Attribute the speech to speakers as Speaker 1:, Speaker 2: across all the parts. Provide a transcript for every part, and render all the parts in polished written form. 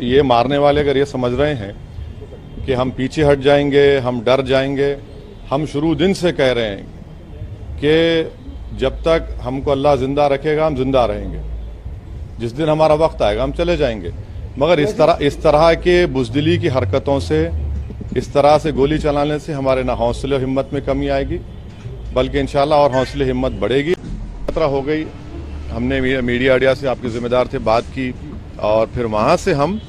Speaker 1: ये मारने वाले अगर ये समझ रहे हैं कि हम पीछे हट जाएंगे, हम डर जाएंगे, हम शुरू दिन से कह रहे हैं कि जब तक हमको अल्लाह जिंदा रखेगा हम जिंदा रहेंगे, जिस दिन हमारा वक्त आएगा हम चले जाएंगे। मगर इस तरह के बुज़दिली की हरकतों से, इस तरह से गोली चलाने से हमारे ना हौसले और हिम्मत में कमी आएगी, बल्कि इंशाल्लाह और हौसले हिम्मत बढ़ेगी। खतरा हो गई, हमने मीडिया से आपके जिम्मेदार थे बात की, और फिर वहाँ से हम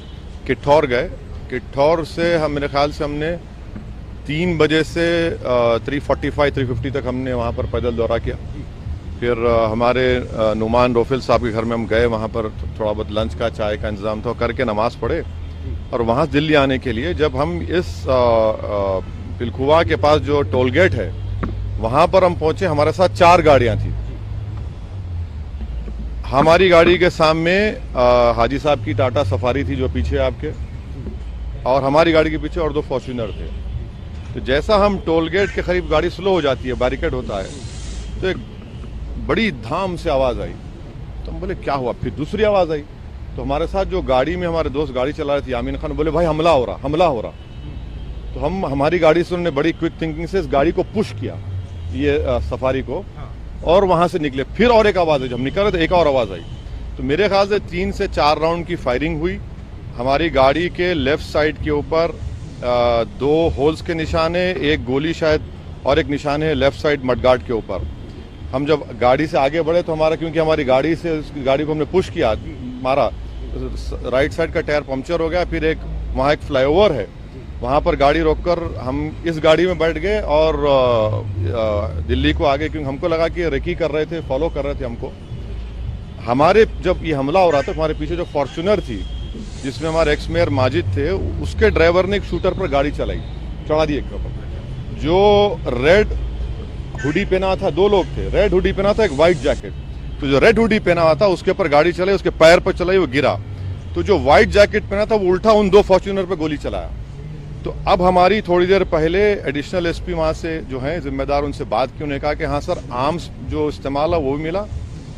Speaker 1: किठौर गए। किठौर से हम मेरे ख्याल से हमने 3 बजे से 3:45-3:50 तक हमने वहाँ पर पैदल दौरा किया। फिर हमारे नुमान रोफिल साहब के घर में हम गए, वहाँ पर थोड़ा बहुत लंच का, चाय का इंतज़ाम था, करके नमाज़ पढ़े और वहाँ दिल्ली आने के लिए जब हम इस पिलखुवा के पास जो टोल गेट है वहाँ पर हम पहुँचे, हमारे साथ 4 गाड़ियाँ थी। हमारी गाड़ी के सामने हाजी साहब की टाटा सफारी थी जो पीछे आपके, और हमारी गाड़ी के पीछे और 2 फॉर्च्यूनर थे। तो जैसा हम टोल गेट के करीब गाड़ी स्लो हो जाती है, बैरिकेड होता है, तो एक बड़ी धाम से आवाज़ आई। तो हम बोले क्या हुआ? फिर दूसरी आवाज़ आई, तो हमारे साथ जो गाड़ी में हमारे दोस्त गाड़ी चला रहे थे आमीन खान, बोले भाई हमला हो रहा, हमला हो रहा। तो हमारी गाड़ी से उन्होंने बड़ी क्विक थिंकिंग से इस गाड़ी को पुश किया, ये सफारी को, और वहां से निकले। फिर और एक आवाज़ आई, जब हम निकल रहे थे एक और आवाज़ आई। तो मेरे ख्याल से 3 से 4 राउंड की फायरिंग हुई। हमारी गाड़ी के लेफ्ट साइड के ऊपर 2 होल्स के निशान है, एक गोली शायद, और एक निशान है लेफ्ट साइड मडगार्ड के ऊपर। हम जब गाड़ी से आगे बढ़े तो हमारा, क्योंकि हमारी गाड़ी को हमने पुश किया, मारा, राइट साइड का टायर पंक्चर हो गया। फिर वहाँ एक फ्लाईओवर है, वहाँ पर गाड़ी रोककर हम इस गाड़ी में बैठ गए और दिल्ली को आगे, क्योंकि हमको लगा कि रेकी कर रहे थे, फॉलो कर रहे थे हमको। हमारे जब ये हमला हो रहा था, हमारे पीछे जो फॉर्च्यूनर थी जिसमें हमारे एक्स मेयर माजिद थे, उसके ड्राइवर ने एक शूटर पर गाड़ी चलाई, चढ़ा दी एक ऊपर। जो रेड हुडी पहना था, 2 लोग थे, रेड हुडी पहना था, एक व्हाइट जैकेट। तो जो रेड हुडी पहना हुआ था उसके ऊपर गाड़ी चलाई, उसके पैर पर चलाई, वो गिरा। तो जो व्हाइट जैकेट पहना था वो उल्टा उन 2 फॉर्च्यूनर पर गोली चलाया। तो अब हमारी थोड़ी देर पहले एडिशनल एसपी वहाँ से जो हैं जिम्मेदार, उनसे बात की। उन्होंने कहा कि हाँ सर, आर्म्स जो इस्तेमाल है वो भी मिला,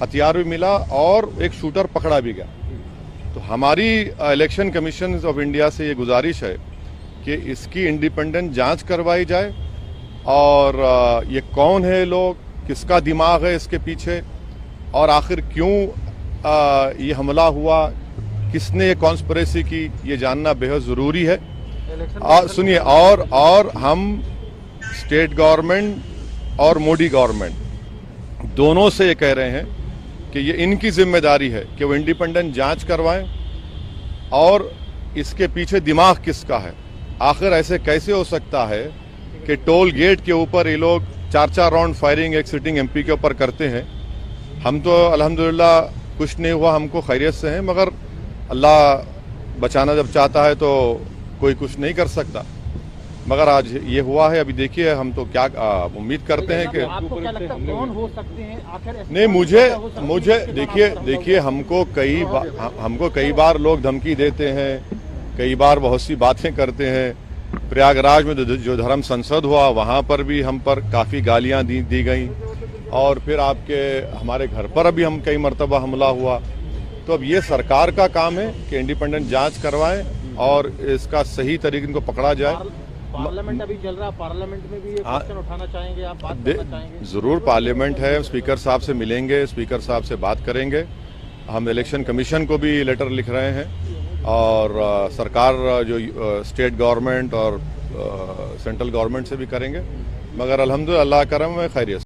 Speaker 1: हथियार भी मिला, और एक शूटर पकड़ा भी गया। तो हमारी इलेक्शन कमीशन ऑफ इंडिया से ये गुजारिश है कि इसकी इंडिपेंडेंट जांच करवाई जाए, और ये कौन है लोग, किसका दिमाग है इसके पीछे, और आखिर क्यों ये हमला हुआ, किसने ये कॉन्स्पिरेसी की, ये जानना बेहद ज़रूरी है। सुनिए, और हम स्टेट गवर्नमेंट और मोदी गवर्नमेंट दोनों से ये कह रहे हैं कि ये इनकी जिम्मेदारी है कि वो इंडिपेंडेंट जांच करवाएं, और इसके पीछे दिमाग किसका है। आखिर ऐसे कैसे हो सकता है कि टोल गेट के ऊपर ये लोग 4-4 राउंड फायरिंग एक सिटिंग एमपी के ऊपर करते हैं। हम तो अल्हम्दुलिल्लाह कुछ नहीं हुआ, हमको खैरियत से हैं, मगर अल्लाह बचाना जब चाहता है तो कोई कुछ नहीं कर सकता। मगर आज ये हुआ है, अभी देखिए हम तो क्या उम्मीद करते हैं कि
Speaker 2: आपको क्या लगता है कौन हो सकते हैं आखिर?
Speaker 1: नहीं, मुझे देखिए हमको कई बार लोग धमकी देते हैं, कई बार बहुत सी बातें करते हैं। प्रयागराज में जो धर्म संसद हुआ वहाँ पर भी हम पर काफ़ी गालियाँ दी गई, और फिर हमारे घर पर अभी हम कई मरतबा हमला हुआ। तो अब ये सरकार का काम है कि इंडिपेंडेंट जांच करवाएं और इसका सही तरीके को पकड़ा जाए।
Speaker 2: पार्लियामेंट अभी चल रहा है, पार्लियामेंट में भी ये क्वेश्चन उठाना चाहेंगे आप, बात करना चाहेंगे?
Speaker 1: जरूर, पार्लियामेंट है, स्पीकर साहब से मिलेंगे, स्पीकर साहब से बात करेंगे। हम इलेक्शन कमीशन को भी लेटर लिख रहे हैं, और सरकार जो स्टेट गवर्नमेंट और सेंट्रल गवर्नमेंट से भी करेंगे। मगर अल्हम्दुलिल्लाह अल्लाह करम में खैरियत।